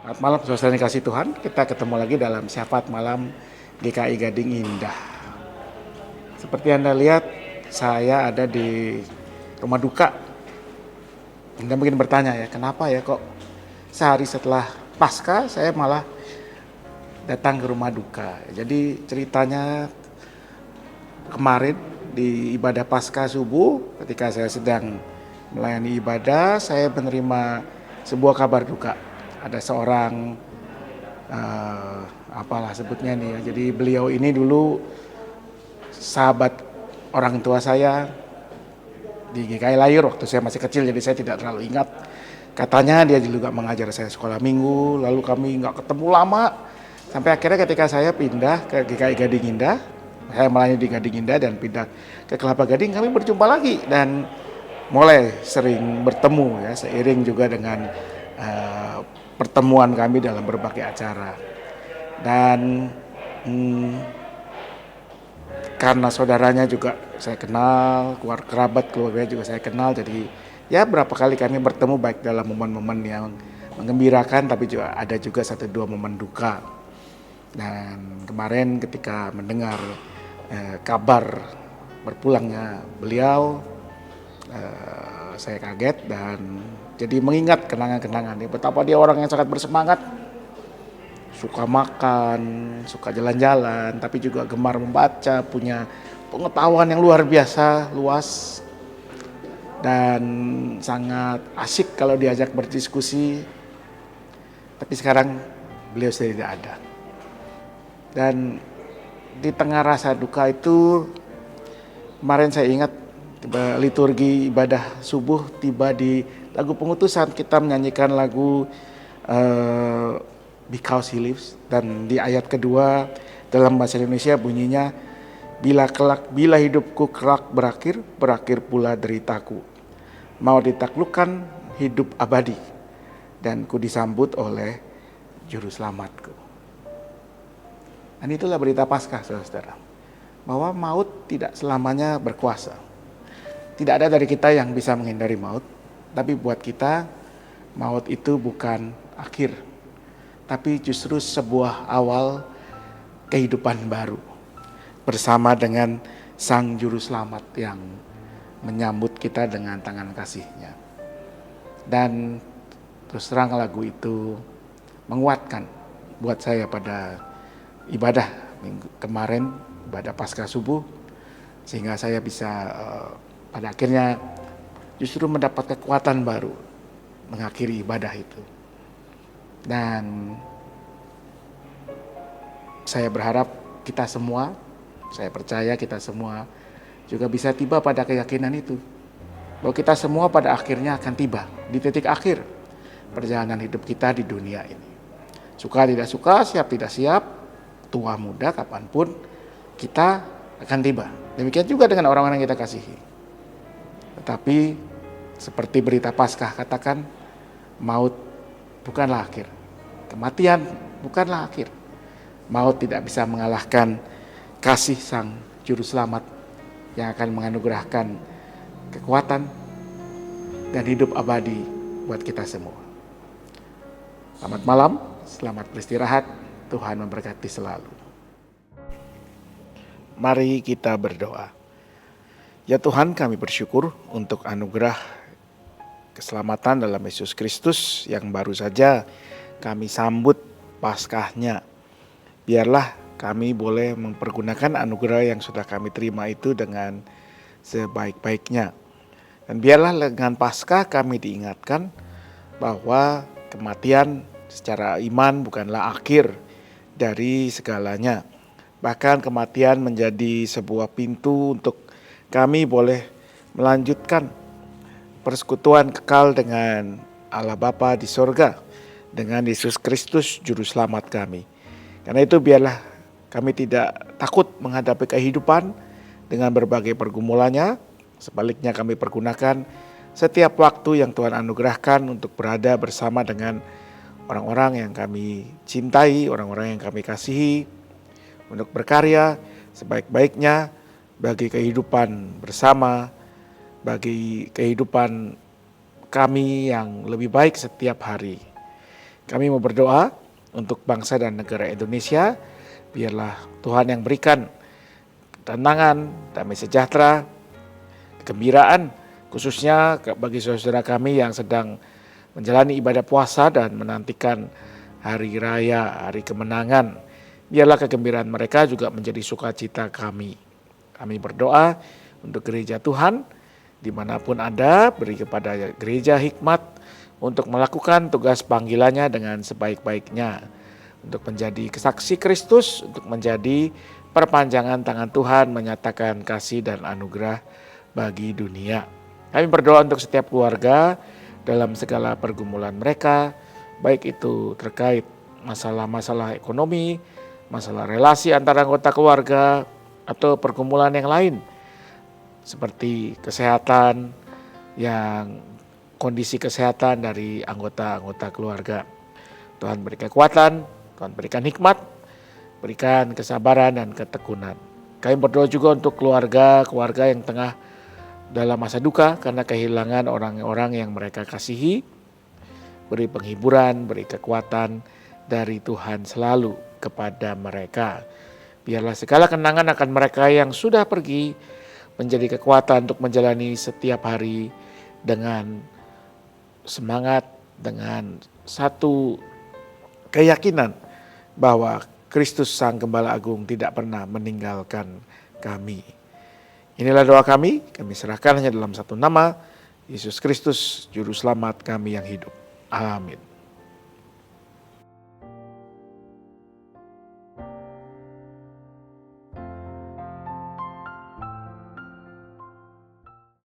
Selamat malam saudara yang kasih Tuhan, kita ketemu lagi dalam Syafaat Malam GKI Gading Indah. Seperti Anda lihat, saya ada di rumah duka. Anda mungkin bertanya ya, kenapa ya kok sehari setelah Paskah saya malah datang ke rumah duka. Jadi ceritanya kemarin di ibadah Paskah subuh, ketika saya sedang melayani ibadah, saya menerima sebuah kabar duka. Ada seorang apalah sebutnya nih ya. Jadi beliau ini dulu sahabat orang tua saya di GKI Layur waktu saya masih kecil, jadi saya tidak terlalu ingat. Katanya dia juga mengajar saya sekolah minggu, lalu kami nggak ketemu lama. Sampai akhirnya ketika saya pindah ke GKI Gading Indah, saya melayani di Gading Indah dan pindah ke Kelapa Gading, kami berjumpa lagi dan mulai sering bertemu ya, seiring juga dengan pertemuan kami dalam berbagai acara. Dan karena saudaranya juga saya kenal, kerabat keluarganya juga saya kenal, jadi ya berapa kali kami bertemu baik dalam momen-momen yang menggembirakan, tapi juga ada juga satu dua momen duka. Dan kemarin ketika mendengar kabar berpulangnya beliau, saya kaget dan jadi mengingat kenangan-kenangan ini, betapa dia orang yang sangat bersemangat, suka makan, suka jalan-jalan, tapi juga gemar membaca, punya pengetahuan yang luar biasa, luas, dan sangat asik kalau diajak berdiskusi. Tapi sekarang beliau sudah tidak ada. Dan di tengah rasa duka itu, kemarin saya ingat liturgi ibadah subuh tiba di lagu pengutusan, kita menyanyikan lagu Because He Lives, dan di ayat kedua dalam bahasa Indonesia bunyinya, bila hidupku kelak berakhir pula deritaku, mau ditaklukkan hidup abadi, dan ku disambut oleh juru selamatku. Dan itulah berita Paskah, saudara, bahwa maut tidak selamanya berkuasa. Tidak ada dari kita yang bisa menghindari maut, tapi buat kita maut itu bukan akhir, tapi justru sebuah awal kehidupan baru bersama dengan Sang Juru Selamat yang menyambut kita dengan tangan kasih-Nya. Dan terus terang lagu itu menguatkan buat saya pada ibadah minggu kemarin, ibadah Paskah subuh, sehingga saya bisa pada akhirnya justru mendapat kekuatan baru mengakhiri ibadah itu. Dan saya berharap kita semua, saya percaya kita semua juga bisa tiba pada keyakinan itu, bahwa kita semua pada akhirnya akan tiba di titik akhir perjalanan hidup kita di dunia ini. Suka tidak suka, siap tidak siap, tua muda kapanpun kita akan tiba. Demikian juga dengan orang-orang yang kita kasihi. Tetapi seperti berita Paskah katakan, maut bukanlah akhir, kematian bukanlah akhir. Maut tidak bisa mengalahkan kasih Sang Juru Selamat yang akan menganugerahkan kekuatan dan hidup abadi buat kita semua. Selamat malam, selamat beristirahat, Tuhan memberkati selalu. Mari kita berdoa. Ya Tuhan, kami bersyukur untuk anugerah keselamatan dalam Yesus Kristus yang baru saja kami sambut Paskahnya. Biarlah kami boleh mempergunakan anugerah yang sudah kami terima itu dengan sebaik-baiknya. Dan biarlah dengan Paskah kami diingatkan bahwa kematian secara iman bukanlah akhir dari segalanya. Bahkan kematian menjadi sebuah pintu untuk kami boleh melanjutkan persekutuan kekal dengan Allah Bapa di sorga, dengan Yesus Kristus Juru Selamat kami. Karena itu biarlah kami tidak takut menghadapi kehidupan dengan berbagai pergumulannya. Sebaliknya kami pergunakan setiap waktu yang Tuhan anugerahkan untuk berada bersama dengan orang-orang yang kami cintai, orang-orang yang kami kasihi, untuk berkarya sebaik-baiknya bagi kehidupan bersama, bagi kehidupan kami yang lebih baik setiap hari. Kami mau berdoa untuk bangsa dan negara Indonesia, biarlah Tuhan yang berikan ketenangan, damai sejahtera, kegembiraan, khususnya bagi saudara kami yang sedang menjalani ibadah puasa dan menantikan hari raya, hari kemenangan. Biarlah kegembiraan mereka juga menjadi sukacita kami. Kami berdoa untuk gereja Tuhan, dimanapun ada, beri kepada gereja hikmat untuk melakukan tugas panggilannya dengan sebaik-baiknya, untuk menjadi kesaksi Kristus, untuk menjadi perpanjangan tangan Tuhan menyatakan kasih dan anugerah bagi dunia. Kami berdoa untuk setiap keluarga dalam segala pergumulan mereka, baik itu terkait masalah-masalah ekonomi, masalah relasi antara anggota keluarga, atau pergumulan yang lain, seperti kesehatan, yang kondisi kesehatan dari anggota-anggota keluarga. Tuhan berikan kekuatan, Tuhan berikan hikmat, berikan kesabaran dan ketekunan. Kami berdoa juga untuk keluarga yang tengah dalam masa duka karena kehilangan orang-orang yang mereka kasihi. Beri penghiburan, beri kekuatan dari Tuhan selalu kepada mereka. Biarlah segala kenangan akan mereka yang sudah pergi menjadi kekuatan untuk menjalani setiap hari dengan semangat, dengan satu keyakinan bahwa Kristus Sang Gembala Agung tidak pernah meninggalkan kami. Inilah doa kami serahkan hanya dalam satu nama, Yesus Kristus, Juru Selamat kami yang hidup. Amin.